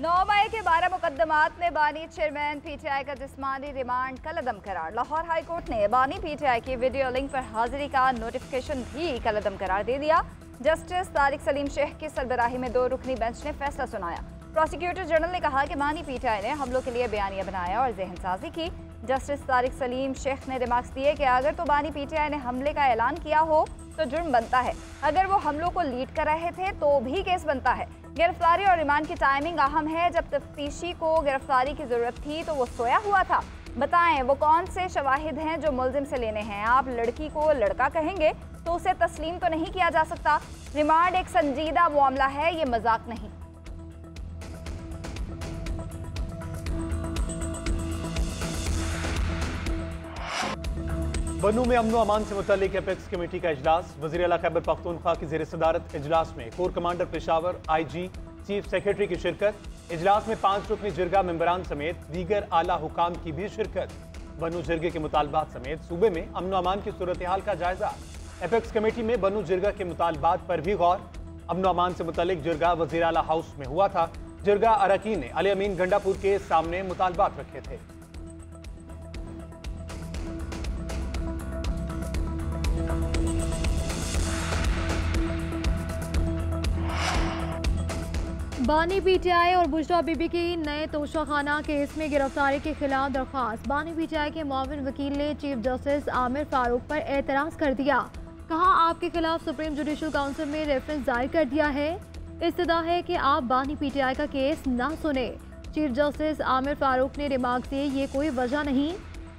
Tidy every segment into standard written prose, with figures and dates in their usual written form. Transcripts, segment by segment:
9 मई के 12 मुकदमात में बानी चेयरमैन पीटीआई का जिस्मानी रिमांड कलअदम करार। लाहौर हाई कोर्ट ने बानी पीटीआई की वीडियो लिंक पर हाजिरी का नोटिफिकेशन भी कलअदम करार दे दिया। जस्टिस तारिक सलीम शेख की सरबराही में 2 रुकनी बेंच ने फैसला सुनाया। प्रोसिक्यूटर जनरल ने कहा कि बानी पीटीआई ने हमलों के लिए बयानिया बनाया और जहनसाजी की। जस्टिस तारिक सलीम शेख ने रिमार्क्स दिए कि अगर तो बानी पीटीआई ने हमले का ऐलान किया हो तो जुर्म बनता है, अगर वो हमलों को लीड कर रहे थे तो भी केस बनता है। गिरफ्तारी और रिमांड की टाइमिंग अहम है। जब तफ्तीशी को गिरफ्तारी की जरूरत थी तो वो सोया हुआ था। बताएं वो कौन से शवाहिद हैं जो मुल्जिम से लेने हैं। आप लड़की को लड़का कहेंगे तो उसे तस्लीम तो नहीं किया जा सकता। रिमांड एक संजीदा मामला है, ये मजाक नहीं। बनू में अमन अमान से मुतल्लिक एपेक्स कमेटी का इजलास। वज़ीर आला खैबर पख्तूनख्वा की ज़ेर सदारत इजलास में core commander Peshawar, IG, chief secretary की शिरकत। इजलास में 5 रुकनी जिरगा मेंबरान समेत दीगर आला हुकाम की भी शिरकत। बनू जिरगे के मुतालबात समेत सूबे में अमन अमान की सूरत हाल का जायजा। एपेक्स कमेटी में बनू जिरगा के मुतालबात पर भी गौर। अमन अमान से मुतल्लिक जिरगा वज़ीर आला हाउस में हुआ था। जिरगा अरकान ने अली अमीन गंडापुर के सामने मुतालबात रखे थे। बानी पीटीआई और बुशरा बीबी की नए तोशाखाना केस में गिरफ्तारी के खिलाफ दरख्वास्त। बानी पीटीआई के मुआविन वकील ने चीफ जस्टिस आमिर फारूक पर एतराज़ कर दिया। कहा आपके खिलाफ सुप्रीम जुडिशल काउंसिल में रेफरेंस जारी कर दिया है। इस्तदा है कि आप बानी पीटीआई का केस ना सुने। चीफ जस्टिस आमिर फारूक ने रिमार्क दिए, ये कोई वजह नहीं,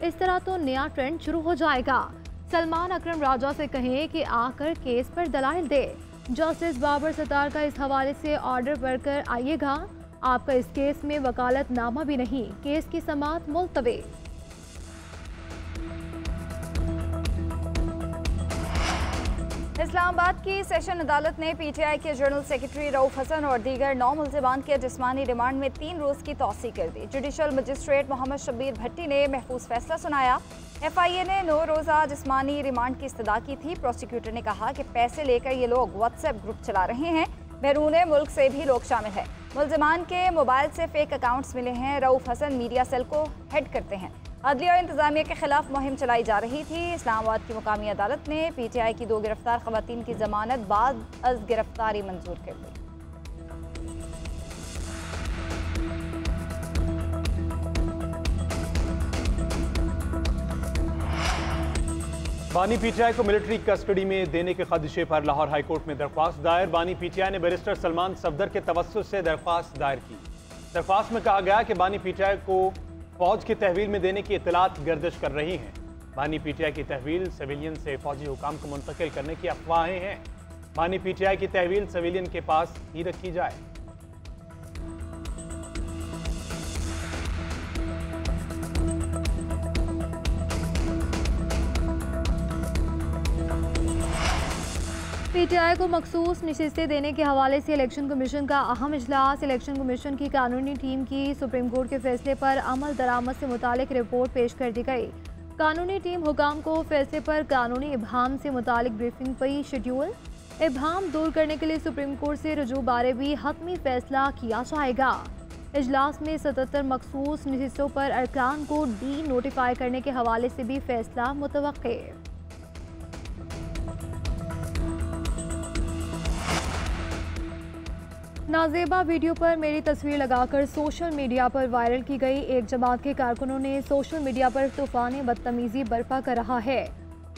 इस तरह तो नया ट्रेंड शुरू हो जाएगा। सलमान अकरम राजा से कहें कि आकर केस पर दलाइल दे। जस्टिस बाबर सत्तार का इस हवाले से ऑर्डर पढ़कर आइएगा। आपका इस केस में वकालतनामा भी नहीं, केस की समाअत मुलतवी। इस्लामाबाद की सेशन अदालत ने पीटीआई के जनरल सेक्रेटरी रऊफ हसन और दीगर 9 मुल्जिमान के जिस्मानी रिमांड में 3 रोज की तौसी कर दी। जुडिशल मजिस्ट्रेट मोहम्मद शब्बीर भट्टी ने महफूज फैसला सुनाया। FIA ने 9 रोज़ा जिस्मानी रिमांड की इस्तदा की थी। प्रोसिक्यूटर ने कहा कि पैसे लेकर ये लोग व्हाट्सएप ग्रुप चला रहे हैं, बैरून मुल्क से भी लोग शामिल हैं। मुल्जिमान के मोबाइल से फेक अकाउंट्स मिले हैं। रऊफ हसन मीडिया सेल को हेड करते हैं। अदलिया और इंतजामिया के खिलाफ मुहिम चलाई जा रही थी। इस्लामाबाद की मुकामी अदालत ने पीटीआई की 2 गिरफ्तार खवातीन की जमानत बाद अज गिरफ्तारी मंजूर कर दी। बानी पीटीआई को मिलिट्री कस्टडी में देने के खदशे पर लाहौर हाई कोर्ट में दरख्वास्त दायर। बानी पीटीआई ने बैरिस्टर सलमान सफदर के तवस्सुस से दरख्वास्त दायर की। दरख्वास्त में कहा गया कि बानी पीटीआई को फौज की तहवील में देने की इत्तलात गर्दिश कर रही हैं। बानी पीटीआई की तहवील सिविलियन से फौजी हुकाम को मुंतकिल करने की अफवाहें हैं। बानी पीटीआई की तहवील सिविलियन के पास ही रखी जाए। पीटीआई को मखसूस नशिस्तें देने के हवाले से इलेक्शन कमीशन का अहम इजलास। इलेक्शन कमीशन की कानूनी टीम की सुप्रीम कोर्ट के फैसले पर अमल दरामद से मुतालिक रिपोर्ट पेश कर दी गई। कानूनी टीम हुकाम को फैसले पर कानूनी इबहम से मुतालिक ब्रीफिंग पर शेड्यूल। इबहम दूर करने के लिए सुप्रीम कोर्ट से रुजू बारे भी हतमी फैसला किया जाएगा। इजलास में 77 मखसूस नशिस्तों पर अरकान को डी नोटिफाई करने के हवाले से भी फैसला मुतवक्के। नाजेबा वीडियो पर मेरी तस्वीर लगाकर सोशल मीडिया पर वायरल की गई। एक जमात के कारकुनों ने सोशल मीडिया पर तूफानी बदतमीजी बर्पा कर रहा है।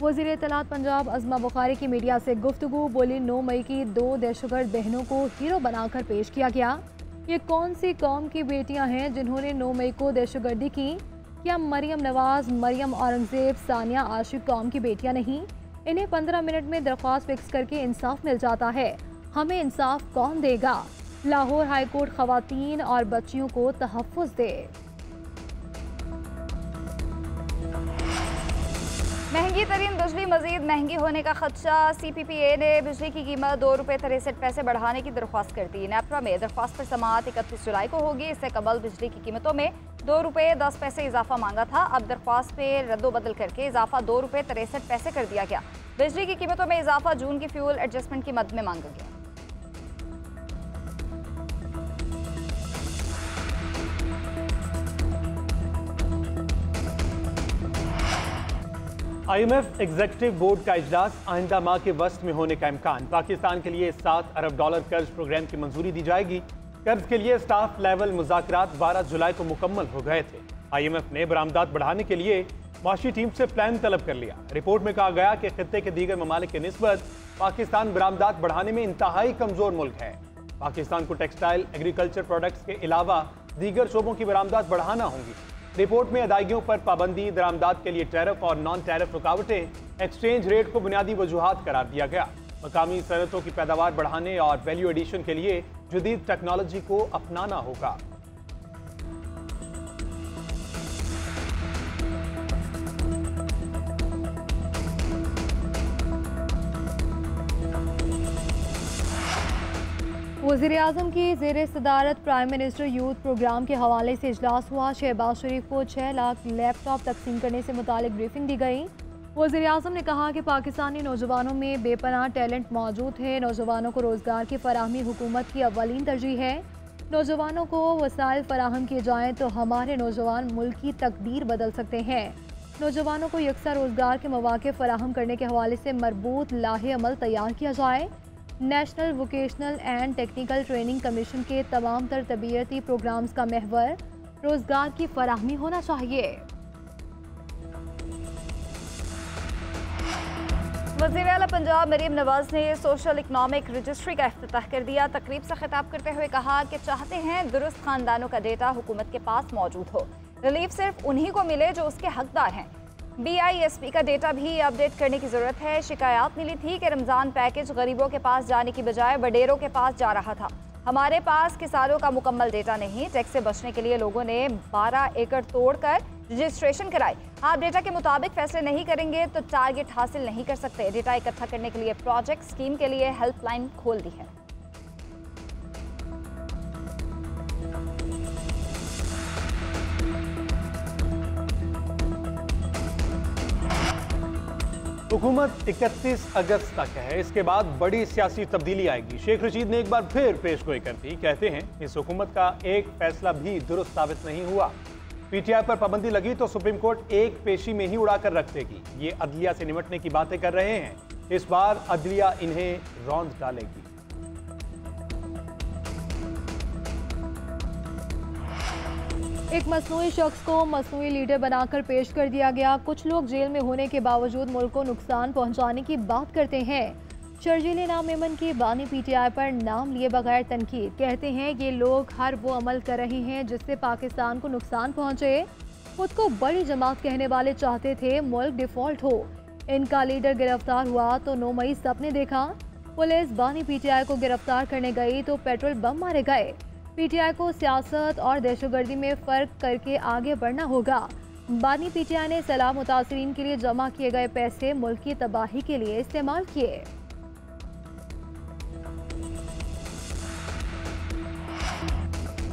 वज़ीर इत्तलात पंजाब अज़मा बुखारी की मीडिया से गुफ्तगू। बोली 9 मई की 2 दहशतगर्द बहनों को हीरो बनाकर पेश किया गया। ये कौन सी कौम की बेटियां हैं जिन्होंने 9 मई को दहशतगर्दी की? क्या मरियम नवाज, मरियम औरंगजेब, सानिया आशिक कौम की बेटियां नहीं? इन्हें 15 मिनट में दरख्वास्त फिक्स करके इंसाफ मिल जाता है। हमें इंसाफ कौन देगा? लाहौर हाई कोर्ट खवातीन और बच्चियों को तहफ़्फ़ुज़ दे। महंगी तरीन बिजली मजीद महंगी होने का खदशा। CPPA ने बिजली की कीमत ₹2.63 बढ़ाने की दरख्वास्त कर दी। नेपरा में दरख्वास्त पर समाअत 31 जुलाई को होगी। इससे कबल बिजली की कीमतों में ₹2.10 इजाफा मांगा था। अब दरख्वास्त पे रद्दोबदल करके इजाफा ₹2.63 कर दिया गया। बिजली की कीमतों में इजाफा जून की फ्यूल एडजस्टमेंट की मद में मांगा गया। IMF एग्जीक्यूटिव बोर्ड का इजलास आइंदा माह के वस्त में होने का इम्कान। पाकिस्तान के लिए $7 अरब कर्ज प्रोग्राम की मंजूरी दी जाएगी। कर्ज के लिए स्टाफ लेवल मुज़ाकरात 12 जुलाई को मुकम्मल हो गए थे। IMF ने बरामदात बढ़ाने के लिए माशी टीम से प्लान तलब कर लिया। रिपोर्ट में कहा गया कि खित्ते के दीगर ममालिक की निस्बत पाकिस्तान बरामदात बढ़ाने में इंतहाई कमजोर मुल्क है। पाकिस्तान को टेक्सटाइल एग्रीकल्चर प्रोडक्ट्स के अलावा दीगर शोबों की बरामदात बढ़ाना होंगी। रिपोर्ट में अदायगियों पर पाबंदी, दरामदात के लिए टैरिफ और नॉन टैरिफ रुकावटें, एक्सचेंज रेट को बुनियादी वजूहात करार दिया गया। मकामी सनतों की पैदावार बढ़ाने और वैल्यू एडिशन के लिए जदीद टेक्नोलॉजी को अपनाना होगा। वज़ीर-ए-आज़म की ज़ेर सदारत प्राइम मिनिस्टर यूथ प्रोग्राम के हवाले से इजलास हुआ। शहबाज शरीफ को 6 लाख लैपटॉप तकसीम करने से मुतालिक ब्रीफिंग दी गई। वज़ीर-ए-आज़म ने कहा कि पाकिस्तानी नौजवानों में बेपनाह टैलेंट मौजूद है। नौजवानों को रोज़गार की फराहमी हुकूमत की अव्वलीन तरजीह है। नौजवानों को वसाइल फराहम किए जाएँ तो हमारे नौजवान मुल्क की तकदीर बदल सकते हैं। नौजवानों को यकसा रोज़गार के मौक़े फराहम करने के हवाले से मरबूत लाहे अमल तैयार किया जाए। National vocational and technical training commission के तमाम तर तबीयती प्रोग्राम्स का महवर रोज़गार की फराहमी होना चाहिए। वज़ीर आला पंजाब मरीम नवाज ने सोशल इकनॉमिक रजिस्ट्री का इफ्तिताह कर दिया। तकरीब से खिताब करते हुए कहा कि चाहते हैं दुरुस्त खानदानों का डेटा हुकूमत के पास मौजूद हो, रिलीफ सिर्फ उन्हीं को मिले जो उसके हकदार हैं। BISP का डेटा भी अपडेट करने की ज़रूरत है। शिकायत मिली थी कि रमज़ान पैकेज गरीबों के पास जाने की बजाय वडेरों के पास जा रहा था। हमारे पास किसानों का मुकम्मल डेटा नहीं। टैक्स से बचने के लिए लोगों ने 12 एकड़ तोड़कर रजिस्ट्रेशन कराई। आप डेटा के मुताबिक फैसले नहीं करेंगे तो टारगेट हासिल नहीं कर सकते। डेटा इकट्ठा करने के लिए प्रोजेक्ट स्कीम के लिए हेल्पलाइन खोल दी है। हुकूमत 31 अगस्त तक है, इसके बाद बड़ी सियासी तब्दीली आएगी। शेख रशीद ने एक बार फिर पेशगोई कर दी। कहते हैं इस हुकूमत का एक फैसला भी दुरुस्त साबित नहीं हुआ। PTI पर पाबंदी लगी तो सुप्रीम कोर्ट एक पेशी में ही उड़ाकर रख देगी। ये अदलिया से निपटने की बातें कर रहे हैं, इस बार अदलिया इन्हें रौंद डालेगी। एक मसनूई शख्स को मसनूई लीडर बनाकर पेश कर दिया गया। कुछ लोग जेल में होने के बावजूद मुल्क को नुकसान पहुंचाने की बात करते हैं। शर्जील नाम मेमन के बानी PTI पर नाम लिए बगैर तनकीद। कहते हैं ये लोग हर वो अमल कर रहे हैं जिससे पाकिस्तान को नुकसान पहुंचे। खुद को बड़ी जमात कहने वाले चाहते थे मुल्क डिफॉल्ट हो। इनका लीडर गिरफ्तार हुआ तो 9 मई सबने देखा। पुलिस बानी PTI को गिरफ्तार करने गई तो पेट्रोल बम मारे गए। PTI को सियासत और दहशतगर्दी में फ़र्क करके आगे बढ़ना होगा। बानी PTI ने सलाह मुतासरीन के लिए जमा किए गए पैसे मुल्क की तबाही के लिए इस्तेमाल किए।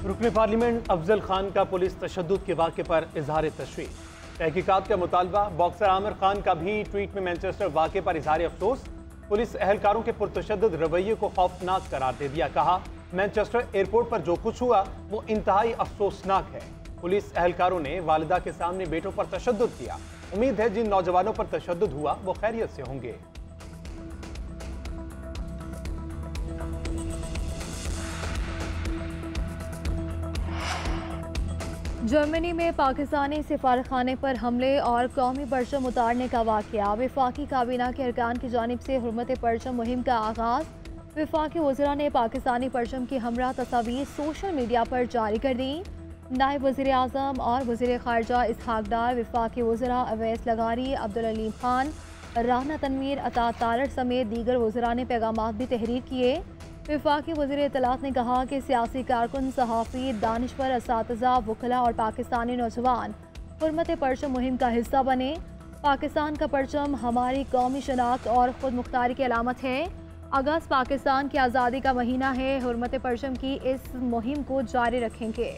रुकन पार्लियामेंट अफजल खान का पुलिस तशद्दुद के वाक़े पर इजहार तशवीश। तहकीकात का मुतालबा। बॉक्सर आमिर खान का भी ट्वीट में मैनचेस्टर वाक़े पर इजहार अफसोस। पुलिस एहलकारों के पुरतशद्दुद रवैये को खौफनाक करार दे दिया। कहा मैनचेस्टर एयरपोर्ट पर जो कुछ हुआ वो इंतहाई अफसोसनाक है। पुलिस एहलकारों ने वालिदा के सामने बेटों पर तशद्दुद किया। उम्मीद है जिन नौजवानों पर तशद्दुद हुआ वो खैरियत से होंगे। जर्मनी में पाकिस्तानी सिफारतखाने पर हमले और कौमी परचम उतारने का वाक़या। वफाकी काबीना के अरकान की जानिब से हुर्मत परचम मुहिम का आगाज़। वफाकी वज़रा ने पाकिस्तानी परचम की हमरा तस्वीर सोशल मीडिया पर जारी कर दी। नायब वज़ीर आज़म और वज़ीर ख़ारजा इसहाक़ डार, वफाकी वज़रा अवैस लगारी, अब्दुल अलीम खान, राना तनवीर, अता तारड़ समेत दीगर वज़रा ने पैगामात भी तहरीर किए। वफाकी वज़ीर इत्तलात ने कहा कि सियासी कारकुन, सहाफ़ी, दानिश्वर, असातिज़ा, वकला और पाकिस्तानी नौजवान हुर्मत परचम मुहिम का हिस्सा बने। पाकिस्तान का परचम हमारी कौमी शनाख्त और ख़ुद मुख्तारी की अलामत है। अगस्त पाकिस्तान की आज़ादी का महीना है। हुर्मत परचम की इस मुहिम को जारी रखेंगे।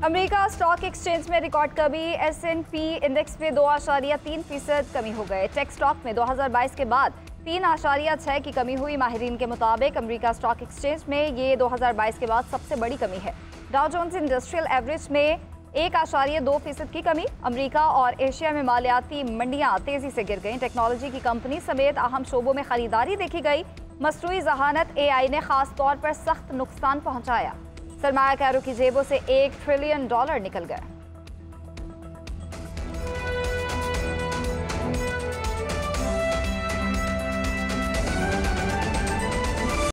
अमेरिका स्टॉक एक्सचेंज में रिकॉर्ड कमी। S&P इंडेक्स में 2.3% कमी हो गए। टेक स्टॉक में 2022 के बाद 3.6 की कमी हुई। माहिरीन के मुताबिक अमेरिका स्टॉक एक्सचेंज में ये 2022 के बाद सबसे बड़ी कमी है। डाउ जोन्स इंडस्ट्रियल एवरेज में 1.2% की कमी। अमेरिका और एशिया में मालियाती मंडियां तेजी से गिर गईं। टेक्नोलॉजी की कंपनी समेत अहम शोबों में खरीदारी देखी गई। मसनूई जहानत AI ने खास तौर पर सख्त नुकसान पहुंचाया। सरमायाकारों की जेबों से $1 ट्रिलियन निकल गए।